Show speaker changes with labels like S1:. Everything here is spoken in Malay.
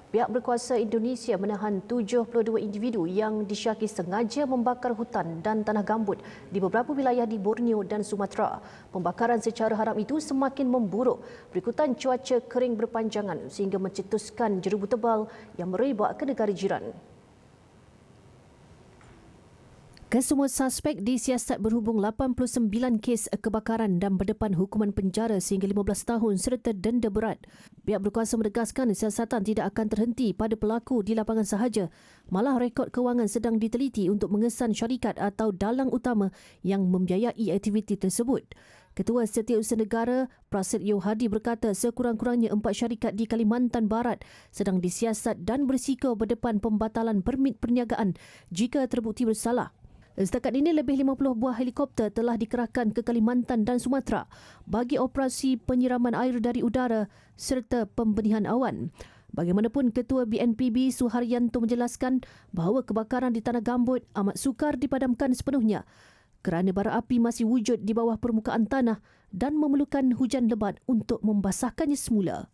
S1: Pihak berkuasa Indonesia menahan 72 individu yang disyaki sengaja membakar hutan dan tanah gambut di beberapa wilayah di Borneo dan Sumatera. Pembakaran secara haram itu semakin memburuk berikutan cuaca kering berpanjangan sehingga mencetuskan jerubu tebal yang merebak ke negara jiran. Kesemua suspek disiasat berhubung 89 kes kebakaran dan berdepan hukuman penjara sehingga 15 tahun serta denda berat. Pihak berkuasa menegaskan siasatan tidak akan terhenti pada pelaku di lapangan sahaja. Malah rekod kewangan sedang diteliti untuk mengesan syarikat atau dalang utama yang membiayai aktiviti tersebut. Ketua Setiausaha Negara Prasetyo Hadi berkata sekurang-kurangnya 4 syarikat di Kalimantan Barat sedang disiasat dan berisiko berdepan pembatalan permit perniagaan jika terbukti bersalah. Setakat ini lebih 50 buah helikopter telah dikerahkan ke Kalimantan dan Sumatera bagi operasi penyiraman air dari udara serta pembenihan awan. Bagaimanapun, Ketua BNPB Suharyanto menjelaskan bahawa kebakaran di tanah gambut amat sukar dipadamkan sepenuhnya kerana bara api masih wujud di bawah permukaan tanah dan memerlukan hujan lebat untuk membasahkannya semula.